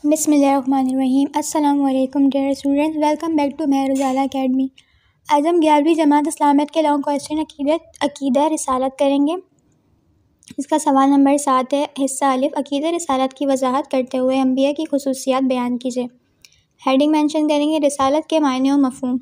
بسم اللہ الرحمن الرحیم۔ السلام علیکم dear students, welcome back to Mehr Ujala academy. آج ہم 11ویں جماعت اسلامیت کے لانگ کویسچن عقیدہ رسالت کریں گے۔ اس کا سوال نمبر 7 ہے۔ حصہ الف، عقیدہ رسالت کی وضاحت کرتے ہوئے انبیاء کی خصوصیات بیان کیجیے۔ ہیڈنگ مینشن کریں گے رسالت کے معنی و مفہوم۔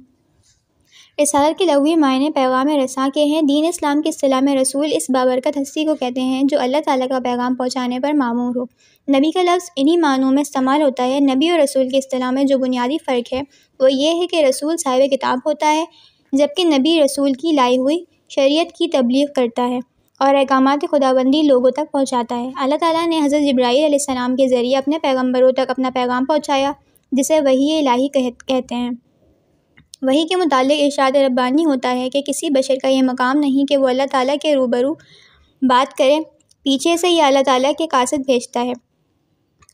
رسالت کے لغوی معنی پیغام رساں کے ہیں۔ دین اسلام کی اصطلاح میں رسول اس بابرکت ہستی کو کہتے ہیں جو اللہ تعالیٰ کا پیغام پہنچانے پر مامور ہو۔ نبی کا لفظ انہی معنوں میں استعمال ہوتا ہے۔ نبی اور رسول کی اصطلاح میں جو بنیادی فرق ہے وہ یہ ہے کہ رسول صاحب کتاب ہوتا ہے جبکہ نبی رسول کی لائی ہوئی شریعت کی تبلیغ کرتا ہے اور احکامات خداوندی لوگوں تک پہنچاتا ہے۔ اللہ تعالیٰ نے حضرت جبرائیل علیہ السلام کے ذریعے اپنے پیغمبروں تک اپنا پیغام پہنچایا جسے وحی الہی کہتے ہیں۔ وحی کے متعلق ارشاد ربانی ہوتا ہے کہ کسی بشر کا یہ مقام نہیں کہ وہ اللہ تعالیٰ کے روبرو بات کرے، پیچھے سے یہ اللہ تعالیٰ کے قاصد بھیجتا ہے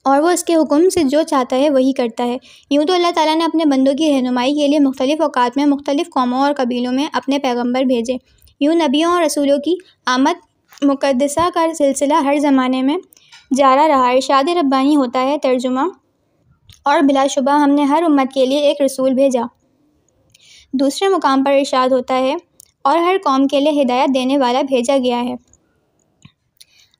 اور وہ اس کے حکم سے جو چاہتا ہے وہی کرتا ہے۔ یوں تو اللہ تعالیٰ نے اپنے بندوں کی رہنمائی کے لیے مختلف اوقات میں مختلف قوموں اور قبیلوں میں اپنے پیغمبر بھیجے۔ یوں نبیوں اور رسولوں کی آمد مقدسہ کا سلسلہ ہر زمانے میں جاری رہا۔ ارشاد ربانی ہوتا ہے ترجمہ، اور بلا شبہ ہم نے ہر امت کے لیے ایک رسول بھیجا۔ دوسرے مقام پر ارشاد ہوتا ہے اور ہر قوم کے لیے ہدایت دینے والا بھیجا گیا ہے۔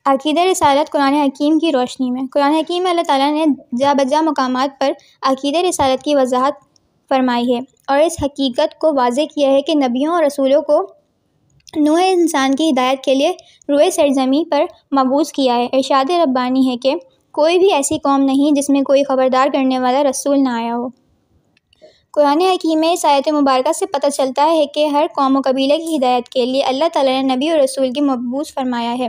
عقیدہ رسالت قرآن حکیم کی روشنی میں۔ قرآن حکیم میں اللہ تعالیٰ نے جا بجا مقامات پر عقیدہ رسالت کی وضاحت فرمائی ہے اور اس حقیقت کو واضح کیا ہے کہ نبیوں اور رسولوں کو نوع انسان کی ہدایت کے لیے روئے سرزمین پر مبعوث کیا ہے۔ ارشاد ربانی ہے کہ کوئی بھی ایسی قوم نہیں جس میں کوئی خبردار کرنے والا رسول نہ آیا ہو۔ قرآن حکیم میں اس آیت مبارکہ سے پتہ چلتا ہے کہ ہر قوم و قبیلے کی ہدایت کے لیے اللہ تعالیٰ نے نبی اور رسول کی مبعوث فرمایا ہے۔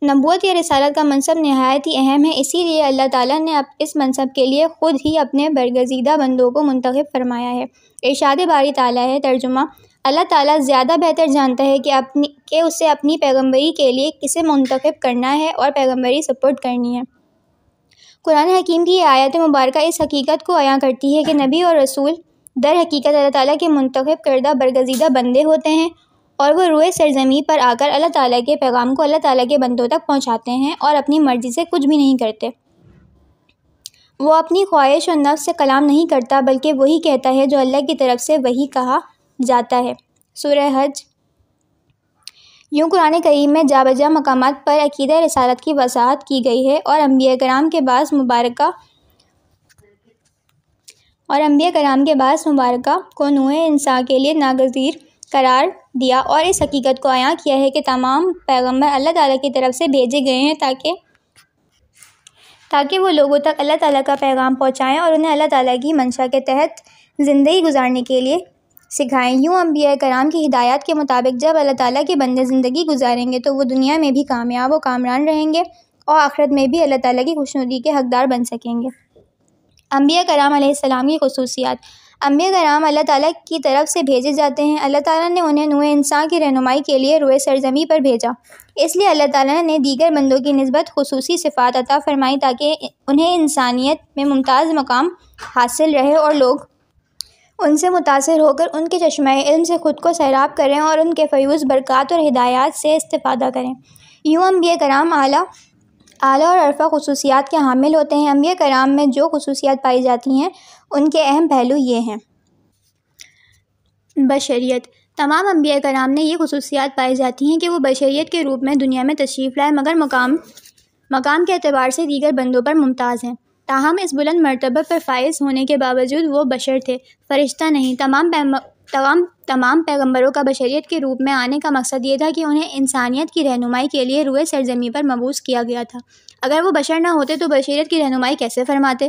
نبوت یا رسالت کا منصب نہایت ہی اہم ہے، اسی لیے اللہ تعالیٰ نے اس منصب کے لیے خود ہی اپنے برگزیدہ بندوں کو منتخب فرمایا ہے۔ ارشاد باری تعالیٰ ہے ترجمہ، اللہ تعالیٰ زیادہ بہتر جانتا ہے کہ اسے اپنی پیغمبری کے لیے کسے منتخب کرنا ہے اور پیغمبری سپرد کرنی ہے۔ قرآن حکیم کی یہ آیت مبارکہ اس حقیقت کو عیاں کرتی ہے کہ نبی اور رسول در حقیقت اللہ تعالیٰ کے منتخب کردہ برگزیدہ بندے ہوتے ہیں اور وہ روئے سرزمین پر آ کر اللہ تعالیٰ کے پیغام کو اللہ تعالیٰ کے بندوں تک پہنچاتے ہیں اور اپنی مرضی سے کچھ بھی نہیں کرتے۔ وہ اپنی خواہش اور نفس سے کلام نہیں کرتا بلکہ وہی کہتا ہے جو اللہ کی طرف سے وہی کہا جاتا ہے۔ سورہ حج۔ یوں قرآن کریم میں جا بجا مقامات پر عقیدہ رسالت کی وضاحت کی گئی ہے اور انبیاء کرام کے بعض مبارکہ کو نوع انسان کے لیے ناگزیر قرار دیا اور اس حقیقت کو عیاں کیا ہے کہ تمام پیغمبر اللہ تعالیٰ کی طرف سے بھیجے گئے ہیں تاکہ وہ لوگوں تک اللہ تعالیٰ کا پیغام پہنچائیں اور انہیں اللہ تعالیٰ کی منشا کے تحت زندگی گزارنے کے لیے سکھائیں۔ یوں انبیاء کرام کی ہدایات کے مطابق جب اللہ تعالیٰ کے بندے زندگی گزاریں گے تو وہ دنیا میں بھی کامیاب و کامران رہیں گے اور آخرت میں بھی اللہ تعالیٰ کی خوشنودی کے حقدار بن سکیں گے۔ انبیاء کرام علیہ السلام کی خصوصیات۔ انبیاء کرام اللہ تعالیٰ کی طرف سے بھیجے جاتے ہیں۔ اللہ تعالیٰ نے انہیں نوع انسان کی رہنمائی کے لیے روئے سرزمین پر بھیجا، اس لیے اللہ تعالیٰ نے دیگر بندوں کی نسبت خصوصی صفات عطا فرمائی تاکہ انہیں انسانیت میں ممتاز مقام حاصل رہے اور لوگ ان سے متاثر ہو کر ان کے چشمہ علم سے خود کو سیراب کریں اور ان کے فیوض برکات اور ہدایات سے استفادہ کریں۔ یوں انبیاء کرام اعلیٰ اور عرفہ خصوصیات کے حامل ہوتے ہیں۔ انبیاء کرام میں جو خصوصیات پائی جاتی ہیں ان کے اہم پہلو یہ ہیں۔ بشریت۔ تمام انبیاء کرام نے یہ خصوصیات پائی جاتی ہیں کہ وہ بشریت کے روپ میں دنیا میں تشریف لائے مگر مقام کے اعتبار سے دیگر بندوں پر ممتاز ہیں۔ تاہم اس بلند مرتبہ پر فائز ہونے کے باوجود وہ بشر تھے، فرشتہ نہیں۔ تمام پیغمبروں کا بشریت کے روپ میں آنے کا مقصد یہ تھا کہ انہیں انسانیت کی رہنمائی کے لیے روئے سرزمین پر مبعوث کیا گیا تھا۔ اگر وہ بشر نہ ہوتے تو بشریت کی رہنمائی کیسے فرماتے؟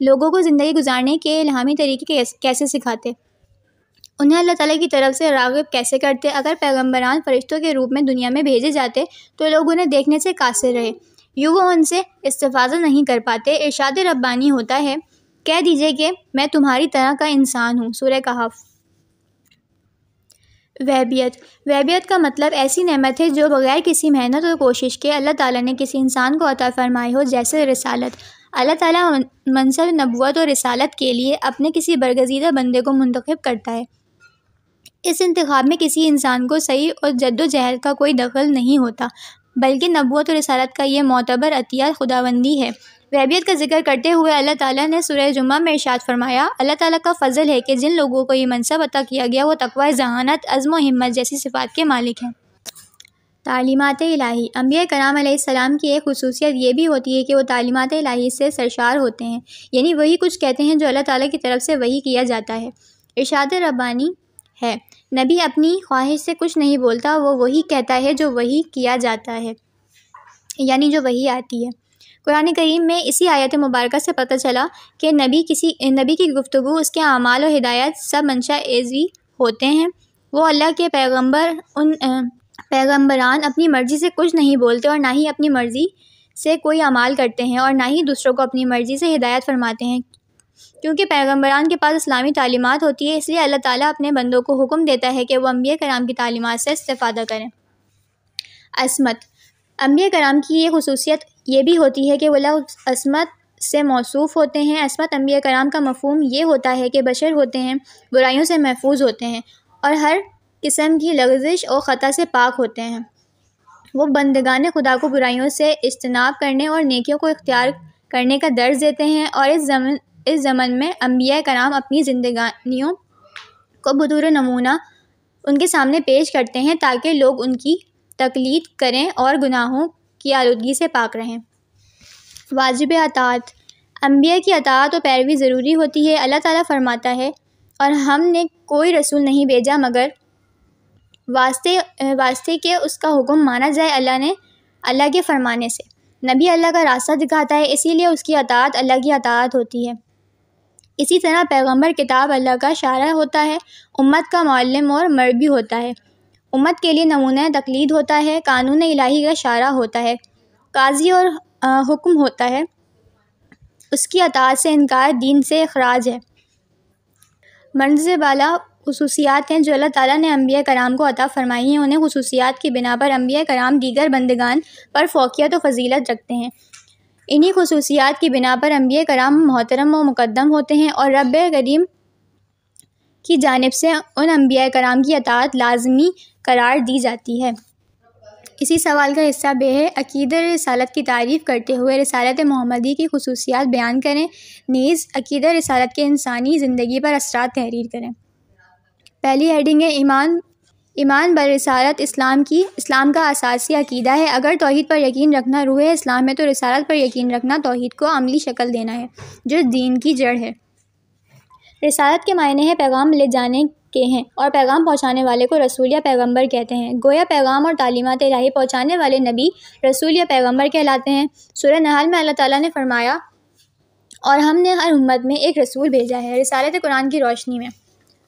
لوگوں کو زندگی گزارنے کے الہامی طریقے کیسے سکھاتے؟ انہیں اللہ تعالیٰ کی طرف سے راغب کیسے کرتے؟ اگر پیغمبران فرشتوں کے روپ میں دنیا میں بھیجے جاتے تو لوگ انہیں دیکھنے سے قاصر رہے، یوں وہ ان سے استفادہ نہیں کر پاتے۔ ارشاد ربانی ہوتا ہے، کہہ دیجئے کہ میں تمہاری طرح کا انسان ہوں۔ سورہ کہف۔ وہیبیت کا مطلب ایسی نعمت ہے جو بغیر کسی محنت اور کوشش کے اللہ تعالیٰ نے کسی انسان کو عطا فرمائی ہو، جیسے رسالت۔ اللہ تعالیٰ منصب نبوت اور رسالت کے لیے اپنے کسی برگزیدہ بندے کو منتخب کرتا ہے۔ اس انتخاب میں کسی انسان کو سعی اور جد و جہد کا کوئی دخل نہیں ہوتا، بلکہ نبوت و رسالت کا یہ معتبر عطیہ خداوندی ہے۔ وہابیت کا ذکر کرتے ہوئے اللہ تعالیٰ نے سورہ جمعہ میں ارشاد فرمایا، اللہ تعالیٰ کا فضل ہے کہ جن لوگوں کو یہ منصب عطا کیا گیا وہ تقوی، ذہانت، عزم و ہمت جیسی صفات کے مالک ہیں۔ تعلیمات الہی۔ انبیاء کرام علیہ السلام کی ایک خصوصیت یہ بھی ہوتی ہے کہ وہ تعلیمات الہی سے سرشار ہوتے ہیں، یعنی وہی کچھ کہتے ہیں جو اللہ تعالیٰ کی طرف سے وحی کیا جاتا ہے۔ ارشاد ربانی ہے، نبی اپنی خواہش سے کچھ نہیں بولتا، وہ وہی کہتا ہے جو وحی کیا جاتا ہے، یعنی جو وحی آتی ہے۔ قرآن کریم میں اسی آیت مبارکہ سے پتہ چلا کہ نبی کی گفتگو، اس کے اعمال و ہدایت سب منشا ایزی ہوتے ہیں۔ وہ اللہ کے پیغمبران اپنی مرضی سے کچھ نہیں بولتے اور نہ ہی اپنی مرضی سے کوئی اعمال کرتے ہیں اور نہ ہی دوسروں کو اپنی مرضی سے ہدایت فرماتے ہیں۔ کیونکہ پیغمبران کے پاس اسلامی تعلیمات ہوتی ہے، اس لیے اللہ تعالیٰ اپنے بندوں کو حکم دیتا ہے کہ وہ انبیاء کرام کی تعلیمات سے استفادہ کریں۔ عصمت۔ انبیاء کرام کی یہ خصوصیت یہ بھی ہوتی ہے کہ وہ لوگ عصمت سے موصوف ہوتے ہیں۔ عصمت انبیاء کرام کا مفہوم یہ ہوتا ہے کہ بشر ہوتے ہیں، برائیوں سے محفوظ ہوتے ہیں اور ہر قسم کی لغزش اور خطا سے پاک ہوتے ہیں۔ وہ بندگان خدا کو برائیوں سے اجتناب کرنے اور نیکیوں کو اختیار کرنے کا درس دیتے ہیں، اور اس زمن میں انبیاء کرام اپنی زندگانیوں کو بطور نمونہ ان کے سامنے پیش کرتے ہیں تاکہ لوگ ان کی تقلید کریں اور گناہوں کی آلودگی سے پاک رہیں۔ واجب اطاعت۔ انبیاء کی اطاعت و پیروی ضروری ہوتی ہے۔ اللہ تعالیٰ فرماتا ہے، اور ہم نے کوئی رسول نہیں بھیجا مگر واسطے کہ اس کا حکم مانا جائے اللہ کے فرمانے سے۔ نبی اللہ کا راستہ دکھاتا ہے، اسی لیے اس کی اطاعت اللہ کی اطاعت ہوتی ہے۔ اسی طرح پیغمبر کتاب اللہ کا شارح ہوتا ہے، امت کا معلم اور مربی ہوتا ہے، امت کے لیے نمونہ تقلید ہوتا ہے، قانون الہی کا شارح ہوتا ہے، قاضی اور حکم ہوتا ہے۔ اس کی اطاعت سے انکار دین سے اخراج ہے۔ مرتبہ بالا خصوصیات ہیں جو اللہ تعالیٰ نے انبیاء کرام کو عطا فرمائی ہیں۔ انہیں خصوصیات کی بنا پر انبیاء کرام دیگر بندگان پر فوقیت و فضیلت رکھتے ہیں۔ انہی خصوصیات کی بنا پر انبیاء کرام محترم و مقدم ہوتے ہیں اور رب کریم کی جانب سے ان انبیاء کرام کی اطاعت لازمی قرار دی جاتی ہے۔ اسی سوال کا حصہ ب ہے، عقیدہ رسالت کی تعریف کرتے ہوئے رسالت محمدی کی خصوصیات بیان کریں، نیز عقیدہ رسالت کے انسانی زندگی پر اثرات تحریر کریں۔ پہلی ہیڈنگ ہے ایمان برسالت اسلام کا اساسی عقیدہ ہے۔ اگر توحید پر یقین رکھنا روح اسلام ہے تو رسالت پر یقین رکھنا توحید کو عملی شکل دینا ہے جو دین کی جڑ ہے۔ رسالت کے معنی ہے پیغام لے جانے کے ہیں، اور پیغام پہنچانے والے کو رسول یا پیغمبر کہتے ہیں۔ گویا پیغام اور تعلیمات الہی پہنچانے والے نبی رسول یا پیغمبر کہلاتے ہیں۔ سورہ نحل میں اللہ تعالیٰ نے فرمایا، اور ہم نے ہر امت میں ایک رسول بھیجا ہے۔ رسالت قرآن کی روشنی میں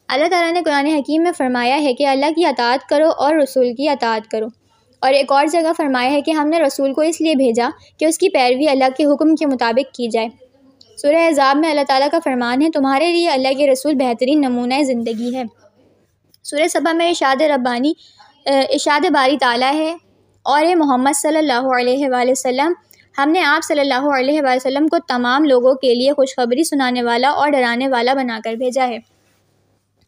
اللہ تعالیٰ نے قرآن حکیم میں فرمایا ہے کہ اللہ کی اطاعت کرو اور رسول کی اطاعت کرو، اور ایک اور جگہ فرمایا ہے کہ ہم نے رسول کو اس لیے بھیجا کہ اس کی پیروی اللہ کے حکم کے مطابق کی جائے۔ سورہ احزاب میں اللہ تعالیٰ کا فرمان ہے، تمہارے لیے اللہ کے رسول بہترین نمونہ زندگی ہے۔ سورہ سبا میں ارشاد باری تعالیٰ ہے، اور اے محمد صلی اللہ علیہ وآلہ وسلم، ہم نے آپ صلی اللہ علیہ وآلہ وسلم کو تمام لوگوں کے لیے خوشخبری سنانے والا اور ڈرانے والا بنا کر بھیجا ہے۔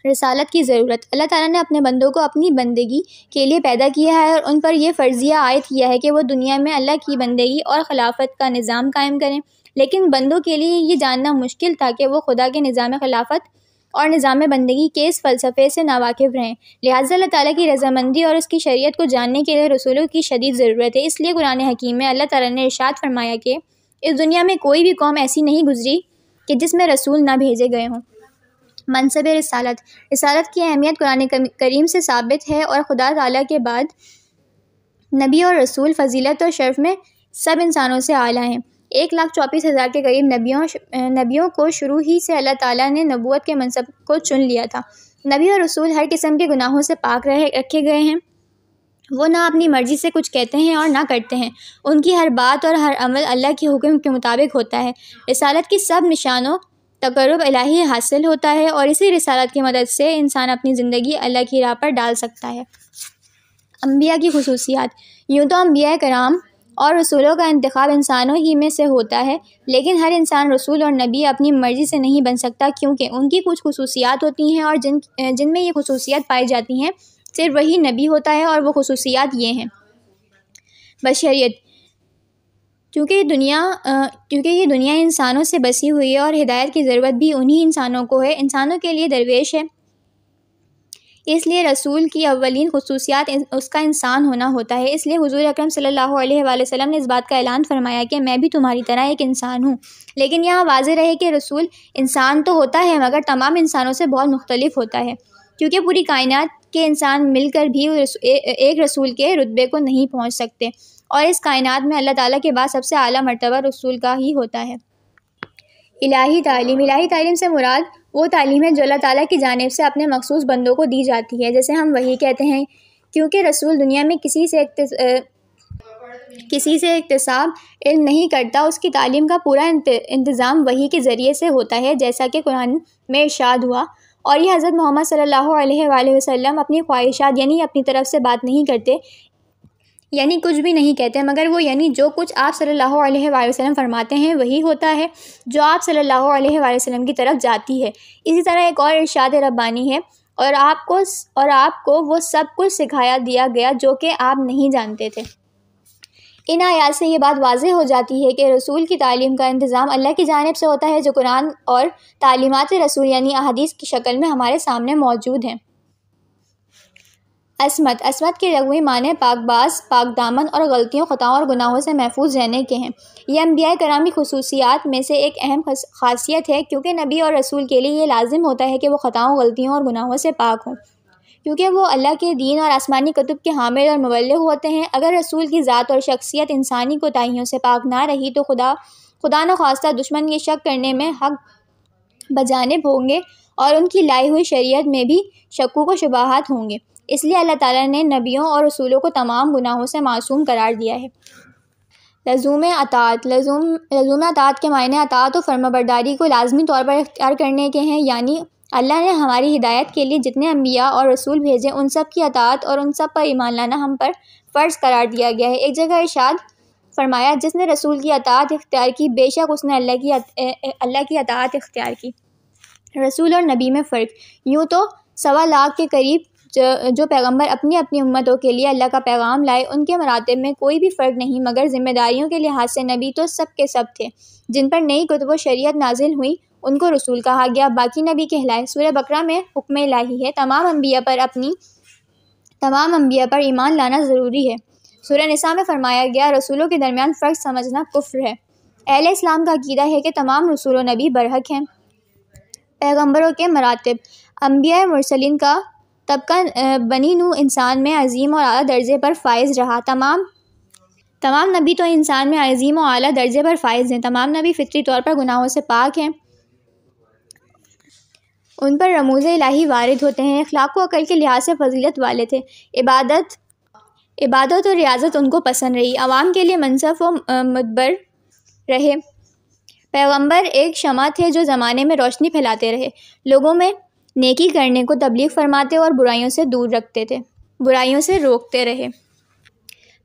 رسالت کی ضرورت۔ اللہ تعالیٰ نے اپنے بندوں کو اپنی بندگی کے لیے پیدا کیا ہے اور ان پر یہ فرضیہ عائد کیا ہے کہ وہ دنیا میں اللہ کی بندگی اور خلافت کا نظام قائم کریں، لیکن بندوں کے لیے یہ جاننا مشکل تھا کہ وہ خدا کے نظام خلافت اور نظام بندگی کے اس فلسفے سے ناواقف رہیں۔ لہٰذا اللہ تعالیٰ کی رضامندی اور اس کی شریعت کو جاننے کے لیے رسولوں کی شدید ضرورت ہے۔ اس لیے قرآن حکیم میں اللہ تعالیٰ نے ارشاد فرمایا کہ اس دنیا میں کوئی بھی قوم ایسی نہیں گزری کہ جس میں رسول نہ بھیجے گئے ہوں۔ منصب رسالت۔ رسالت کی اہمیت قرآن کریم سے ثابت ہے، اور خدا تعالیٰ کے بعد نبی اور رسول فضیلت اور شرف میں سب انسانوں سے اعلیٰ ہیں۔ 1,34,000 کے قریب نبیوں کو شروع ہی سے اللہ تعالیٰ نے نبوت کے منصب کو چن لیا تھا۔ نبی اور رسول ہر قسم کے گناہوں سے پاک رکھے گئے ہیں۔ وہ نہ اپنی مرضی سے کچھ کہتے ہیں اور نہ کرتے ہیں، ان کی ہر بات اور ہر عمل اللہ کے حکم کے مطابق ہوتا ہے۔ رسالت کی سب نشانوں تقرب الہی حاصل ہوتا ہے، اور اسی رسالت کی مدد سے انسان اپنی زندگی اللہ کی راہ پر ڈال سکتا ہے۔ انبیاء کی خصوصیات۔ یوں تو انبیاء کرام اور رسولوں کا انتخاب انسانوں ہی میں سے ہوتا ہے، لیکن ہر انسان رسول اور نبی اپنی مرضی سے نہیں بن سکتا، کیونکہ ان کی کچھ خصوصیات ہوتی ہیں، اور جن میں یہ خصوصیات پائی جاتی ہیں صرف وہی نبی ہوتا ہے، اور وہ خصوصیات یہ ہیں: بشریت، کیونکہ یہ دنیا انسانوں سے بسی ہوئی ہے اور ہدایت کی ضرورت بھی انہی انسانوں کو ہے، انسانوں کے لیے درویش ہے۔ اس لیے رسول کی اولین خصوصیات اس کا انسان ہونا ہوتا ہے۔ اس لیے حضور اکرم صلی اللہ علیہ وآلہ وسلم نے اس بات کا اعلان فرمایا کہ میں بھی تمہاری طرح ایک انسان ہوں۔ لیکن یہاں واضح رہے کہ رسول انسان تو ہوتا ہے مگر تمام انسانوں سے بہت مختلف ہوتا ہے، کیونکہ پوری کائنات کے انسان مل کر بھی ایک رسول کے رتبے کو نہیں پہنچ سکتے، اور اس کائنات میں اللہ تعالیٰ کے بعد سب سے اعلیٰ مرتبہ رسول کا ہی ہوتا ہے۔ الہی تعلیم سے مراد وہ تعلیم ہے جو اللہ تعالیٰ کی جانب سے اپنے مخصوص بندوں کو دی جاتی ہے، جیسے ہم وحی کہتے ہیں، کیونکہ رسول دنیا میں کسی سے اکتساب علم نہیں کرتا، اس کی تعلیم کا پورا انتظام وحی کے ذریعے سے ہوتا ہے، جیسا کہ قرآن میں ارشاد ہوا۔ اور یہ حضرت محمد صلی اللہ علیہ وآلہ وسلم اپنی خواہشات یعنی اپنی طرف سے بات نہیں کرتے، یعنی کچھ بھی نہیں کہتے، مگر وہ یعنی جو کچھ آپ صلی اللہ علیہ وآلہ وسلم فرماتے ہیں وہی ہوتا ہے جو آپ صلی اللہ علیہ وآلہ وسلم کی طرف جاتی ہے۔ اسی طرح ایک اور ارشاد ربانی ہے، اور آپ کو وہ سب کچھ سکھایا دیا گیا جو کہ آپ نہیں جانتے تھے۔ ان آیات سے یہ بات واضح ہو جاتی ہے کہ رسول کی تعلیم کا انتظام اللہ کی جانب سے ہوتا ہے، جو قرآن اور تعلیمات رسول یعنی احادیث کی شکل میں ہمارے سامنے موجود ہیں۔ عصمت کے لغوی معنی پاک باز، پاک دامن اور غلطیوں، خطاؤں اور گناہوں سے محفوظ رہنے کے ہیں۔ یہ انبیاء کرام کی خصوصیات میں سے ایک اہم خاصیت ہے، کیونکہ نبی اور رسول کے لیے یہ لازم ہوتا ہے کہ وہ خطاؤں، غلطیوں اور گناہوں سے پاک ہوں، کیونکہ وہ اللہ کے دین اور آسمانی کتب کے حامل اور مبلغ ہوتے ہیں۔ اگر رسول کی ذات اور شخصیت انسانی کوتاہیوں سے پاک نہ رہی تو خدا نخواستہ دشمن یہ شک کرنے میں حق بجانب ہوں گے، اور ان کی لائی ہوئی شریعت میں بھی شکوک و شبہات ہوں گے۔ اس لیے اللہ تعالیٰ نے نبیوں اور رسولوں کو تمام گناہوں سے معصوم قرار دیا ہے۔ لزوم اطاعت کے معنی اطاعت و فرمانبرداری کو لازمی طور پر اختیار کرنے کے ہیں، یعنی اللہ نے ہماری ہدایت کے لیے جتنے انبیاء اور رسول بھیجے ان سب کی اطاعت اور ان سب پر ایمان لانا ہم پر فرض قرار دیا گیا ہے۔ ایک جگہ ارشاد فرمایا، جس نے رسول کی اطاعت اختیار کی بے شک اس نے اللہ کی اطاعت اختیار کی۔ رسول اور نبی میں فرق۔ یوں تو 1.25 لاکھ کے قریب جو پیغمبر اپنی امتوں کے لیے اللہ کا پیغام لائے، ان کے مراتب میں کوئی بھی فرق نہیں، مگر ذمہ داریوں کے لحاظ سے نبی تو سب کے سب تھے۔ جن پر نئی کتب و شریعت نازل ہوئی ان کو رسول کہا گیا، باقی نبی کہلائے۔ سورہ بقرہ میں حکم الہی ہے، تمام انبیاء پر ایمان لانا ضروری ہے۔ سورہ نساء میں فرمایا گیا، رسولوں کے درمیان فرق سمجھنا کفر ہے۔ اہل اسلام کا عقیدہ ہے کہ تمام رسول و نبی برحق ہیں۔ پیغمبروں کے مراتب۔ انبیاء مرسلین کا طبقہ بنی نوح انسان میں عظیم اور اعلیٰ درجے پر فائز رہا۔ تمام نبی تو انسان میں عظیم و اعلیٰ درجے پر فائز ہیں۔ تمام نبی فطری طور پر گناہوں سے پاک ہیں، ان پر رموز الہی وارد ہوتے ہیں، اخلاق و عقل کے لحاظ سے فضیلت والے تھے، عبادت و ریاضت ان کو پسند رہی، عوام کے لیے منصف و مدبر رہے۔ پیغمبر ایک شمع تھے جو زمانے میں روشنی پھیلاتے رہے، لوگوں میں نیکی کرنے کو تبلیغ فرماتے اور برائیوں سے روکتے رہے۔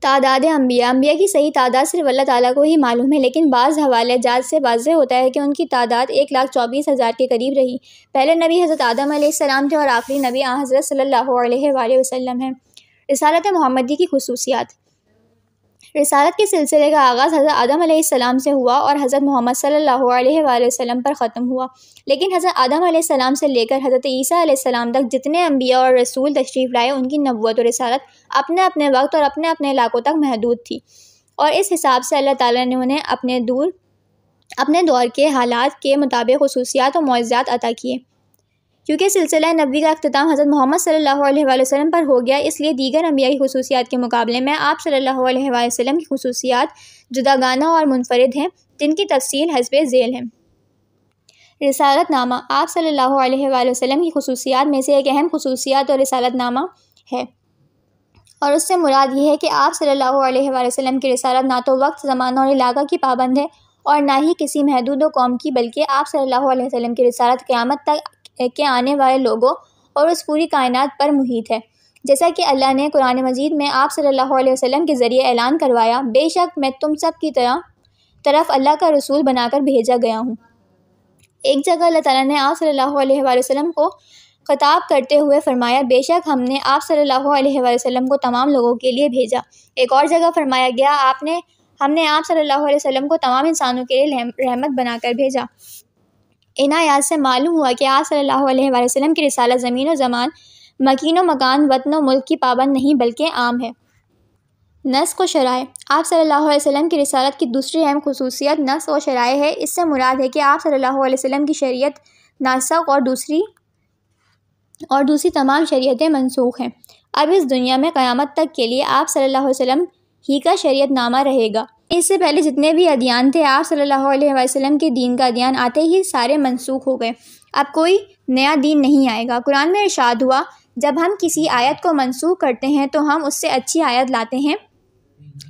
تعداد انبیاء کی صحیح تعداد صرف اللہ تعالیٰ کو ہی معلوم ہے، لیکن بعض حوالے جات سے واضح ہوتا ہے کہ ان کی تعداد 1,24,000 کے قریب رہی۔ پہلے نبی حضرت آدم علیہ السلام تھے اور آخری نبی حضرت صلی اللہ علیہ وآلہ وسلم ہیں۔ رسالت محمدی کی خصوصیات۔ رسالت کے سلسلے کا آغاز حضرت آدم علیہ السلام سے ہوا اور حضرت محمد صلی اللہ علیہ وآلہ وسلم پر ختم ہوا، لیکن حضرت آدم علیہ السلام سے لے کر حضرت عیسیٰ علیہ السلام تک جتنے انبیاء اور رسول تشریف لائے ان کی نبوت و رسالت اپنے اپنے وقت اور اپنے اپنے علاقوں تک محدود تھی، اور اس حساب سے اللہ تعالیٰ نے انہیں اپنے دور کے حالات کے مطابق خصوصیات و معجزات عطا کیے۔ کیونکہ سلسلہ نبوی کا اختتام حضرت محمد صلی اللہ علیہ وآلہ وسلم پر ہو گیا، اس لیے دیگر انبیاء کی خصوصیات کے مقابلے میں آپ صلی اللہ علیہ وآلہ وسلم کی خصوصیات جداگانہ اور منفرد ہیں، جن کی تفصیل حسب ذیل ہے۔ رسالت نامہ۔ آپ صلی اللہ علیہ وآلہ وسلم کی خصوصیات میں سے ایک اہم خصوصیت اور رسالت نامہ ہے، اور اس سے مراد یہ ہے کہ آپ صلی اللہ علیہ وآلہ وسلم کی رسالت نہ تو وقت، زمانہ اور علاقہ کی پابند ہے اور نہ ہی کسی محدود و قوم کی، بلکہ آپ صلی اللہ علیہ وسلم کی رسالت قیامت تک کے آنے والے لوگوں اور اس پوری کائنات پر محیط ہے، جیسا کہ اللہ نے قرآن مجید میں آپ صلی اللہ علیہ وسلم کے ذریعے اعلان کروایا، بے شک میں تم سب کی طرف اللہ کا رسول بنا کر بھیجا گیا ہوں۔ ایک جگہ اللہ تعالیٰ نے آپ صلی اللہ علیہ وآلہ وسلم کو خطاب کرتے ہوئے فرمایا بے شک ہم نے آپ صلی اللہ علیہ وآلہ وسلم کو تمام لوگوں کے لیے بھیجا۔ ایک اور جگہ فرمایا گیا ہم نے آپ صلی اللہ علیہ وسلم کو تمام انسانوں کے لیے رحمت بنا کر بھیجا۔ ان آیات سے معلوم ہوا کہ آپ صلی اللہ علیہ وآلہ وسلم کی رسالت زمین و زمان، مکین و مکان، وطن و ملک کی پابند نہیں بلکہ عام ہے۔ نسخ و شرائع۔ آپ صلی اللہ علیہ وسلم کی رسالت کی دوسری اہم خصوصیت نسخ و شرائع ہے۔ اس سے مراد ہے کہ آپ صلی اللہ علیہ وسلم کی شریعت ناسخ اور دوسری تمام شریعتیں منسوخ ہیں۔ اب اس دنیا میں قیامت تک کے لیے آپ صلی اللہ علیہ وسلم ہی کا شریعت نامہ رہے گا۔ اس سے پہلے جتنے بھی ادیان تھے، آپ صلی اللہ علیہ وسلم کے دین کا ادیان آتے ہی سارے منسوخ ہو گئے۔ اب کوئی نیا دین نہیں آئے گا۔ قرآن میں ارشاد ہوا جب ہم کسی آیت کو منسوخ کرتے ہیں تو ہم اس سے اچھی آیت لاتے ہیں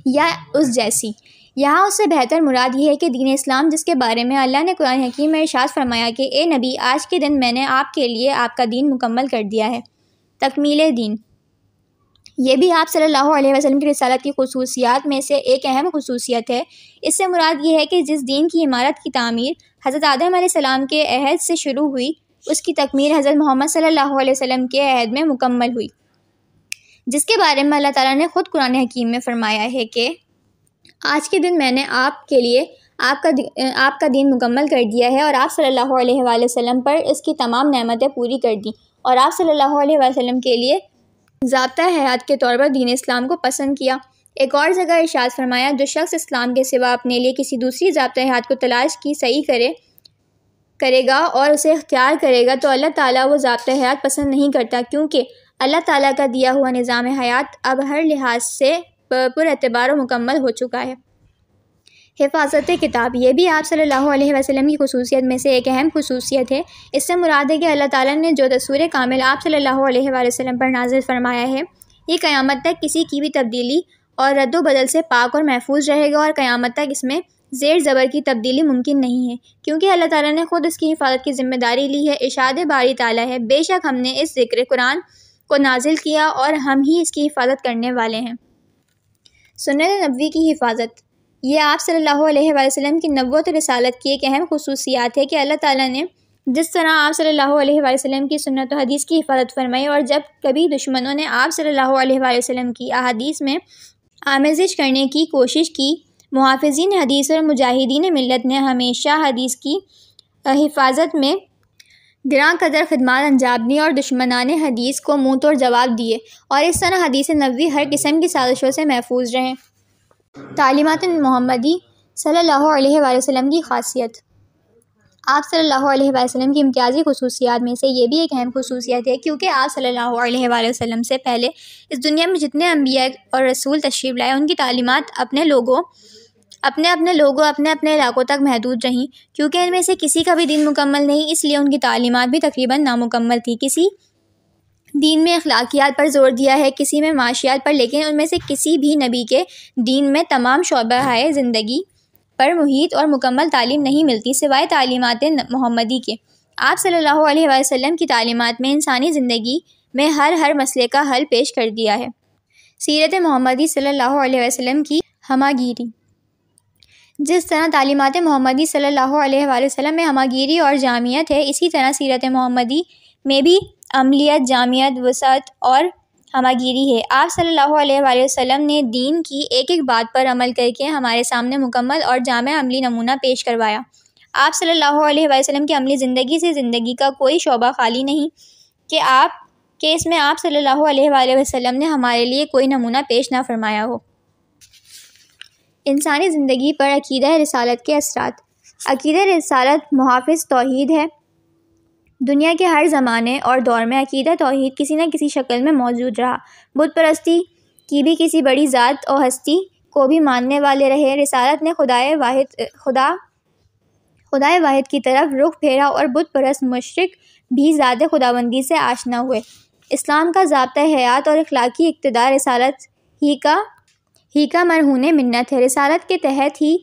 یا اس جیسی۔ یہاں اس سے بہتر مراد یہ ہے کہ دین اسلام، جس کے بارے میں اللہ نے قرآن حکیم میں ارشاد فرمایا کہ اے نبی، آج کے دن میں نے آپ کے لیے آپ کا دین مکمل کر دیا ہے، تکمیل دین۔ یہ بھی آپ صلی اللہ علیہ وسلم کی رسالت کی خصوصیات میں سے ایک اہم خصوصیت ہے۔ اس سے مراد یہ ہے کہ جس دین کی عمارت کی تعمیر حضرت آدم علیہ السلام کے عہد سے شروع ہوئی، اس کی تکمیل حضرت محمد صلی اللہ علیہ وسلم کے عہد میں مکمل ہوئی، جس کے بارے میں اللہ تعالیٰ نے خود قرآن حکیم میں فرمایا ہے کہ آج کے دن میں نے آپ کے لیے آپ کا دین مکمل کر دیا ہے، اور آپ صلی اللہ علیہ وآلہ وسلم پر اس کی تمام نعمتیں پوری کر دیں، اور آپ صلی اللہ علیہ وسلم کے لیے ضابطۂ حیات کے طور پر دین اسلام کو پسند کیا۔ ایک اور جگہ ارشاد فرمایا جو شخص اسلام کے سوا اپنے لیے کسی دوسری ضابطۂ حیات کو تلاش کی صحیح کرے گا اور اسے اختیار کرے گا تو اللہ تعالیٰ وہ ضابطۂ حیات پسند نہیں کرتا، کیونکہ اللہ تعالیٰ کا دیا ہوا نظام حیات اب ہر لحاظ سے پر اعتبار و مکمل ہو چکا ہے۔ حفاظت کتاب۔ یہ بھی آپ صلی اللہ علیہ وسلم کی خصوصیت میں سے ایک اہم خصوصیت ہے۔ اس سے مراد ہے کہ اللہ تعالیٰ نے جو دستور کامل آپ صلی اللہ علیہ وآلہ وسلم پر نازل فرمایا ہے، یہ قیامت تک کسی کی بھی تبدیلی اور رد و بدل سے پاک اور محفوظ رہے گا، اور قیامت تک اس میں زیر زبر کی تبدیلی ممکن نہیں ہے، کیونکہ اللہ تعالیٰ نے خود اس کی حفاظت کی ذمہ داری لی ہے۔ ارشاد باری تعالیٰ ہے بے شک ہم نے اس ذکر قرآن کو نازل کیا اور ہم ہی اس کی حفاظت کرنے والے ہیں۔ سنت نبوی کی حفاظت۔ یہ آپ صلی اللہ علیہ وآلہ وسلم کی نبوت رسالت کی ایک اہم خصوصیات ہے کہ اللہ تعالیٰ نے جس طرح آپ صلی اللہ علیہ وآلہ وسلم کی سنت و حدیث کی حفاظت فرمائی، اور جب کبھی دشمنوں نے آپ صلی اللہ علیہ وآلہ وسلم کی احادیث میں آمیزش کرنے کی کوشش کی، محافظین حدیث اور مجاہدین ملت نے ہمیشہ حدیث کی حفاظت میں گراں قدر خدمات انجام دی اور دشمنان حدیث کو منہ توڑ جواب دیے، اور اس طرح حدیث نبوی ہر قسم کی سازشوں سے محفوظ رہیں۔ تعلیمات محمدی صلی اللہ علیہ وآلہ وسلم کی خاصیت۔ آپ صلی اللہ علیہ وآلہ وسلم کی امتیازی خصوصیات میں سے یہ بھی ایک اہم خصوصیت ہے، کیونکہ آپ صلی اللہ علیہ وآلہ وسلم سے پہلے اس دنیا میں جتنے انبیاء اور رسول تشریف لائے، ان کی تعلیمات اپنے علاقوں تک محدود رہیں، کیونکہ ان میں سے کسی کا بھی دین مکمل نہیں، اس لیے ان کی تعلیمات بھی تقریباً نامکمل تھی۔ کسی دین میں اخلاقیات پر زور دیا ہے، کسی میں معاشیات پر، لیکن ان میں سے کسی بھی نبی کے دین میں تمام شعبۂ زندگی پر محیط اور مکمل تعلیم نہیں ملتی سوائے تعلیمات محمدی کے۔ آپ صلی اللہ علیہ وآلہ وسلم کی تعلیمات میں انسانی زندگی میں ہر مسئلے کا حل پیش کر دیا ہے۔ سیرت محمدی صلی اللہ علیہ وسلم کی ہمہ گیری۔ جس طرح تعلیمات محمدی صلی اللہ علیہ وآلہ وسلم میں ہمہ گیری اور جامعیت ہے، اسی طرح سیرت محمدی میں بھی عملیت، جامعیت، وسعت اور ہمہ گیری ہے۔ آپ صلی اللہ علیہ وآلہ وسلم نے دین کی ایک ایک بات پر عمل کر کے ہمارے سامنے مکمل اور جامع عملی نمونہ پیش کروایا۔ آپ صلی اللہ علیہ وآلہ وسلم کی عملی زندگی سے زندگی کا کوئی شعبہ خالی نہیں کہ اس میں آپ صلی اللہ علیہ وآلہ وسلم نے ہمارے لیے کوئی نمونہ پیش نہ فرمایا ہو۔ انسانی زندگی پر عقیدہ رسالت کے اثرات۔ عقیدہ رسالت محافظ توحید ہے۔ دنیا کے ہر زمانے اور دور میں عقیدہ توحید کسی نہ کسی شکل میں موجود رہا۔ بت پرستی کی بھی کسی بڑی ذات و ہستی کو بھی ماننے والے رہے۔ رسالت نے خدائے واحد کی طرف رخ پھیرا اور بت پرست مشرک بھی ذات خداوندی سے آشنا ہوئے۔ اسلام کا ضابطۂ حیات اور اخلاقی اقتدار رسالت ہی کا مرہون منت ہے۔ رسالت کے تحت ہی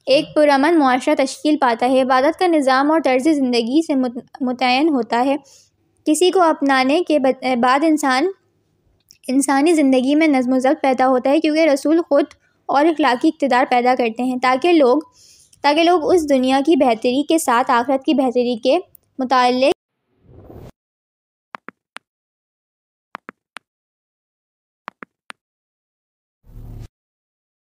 ایک پرامن معاشرہ تشکیل پاتا ہے، عبادت کا نظام اور طرز زندگی سے متعین ہوتا ہے۔ کسی کو اپنانے کے بعد انسانی زندگی میں نظم و ضبط پیدا ہوتا ہے، کیونکہ رسول خود اور اخلاقی اقتدار پیدا کرتے ہیں تاکہ لوگ اس دنیا کی بہتری کے ساتھ آخرت کی بہتری کے متعلق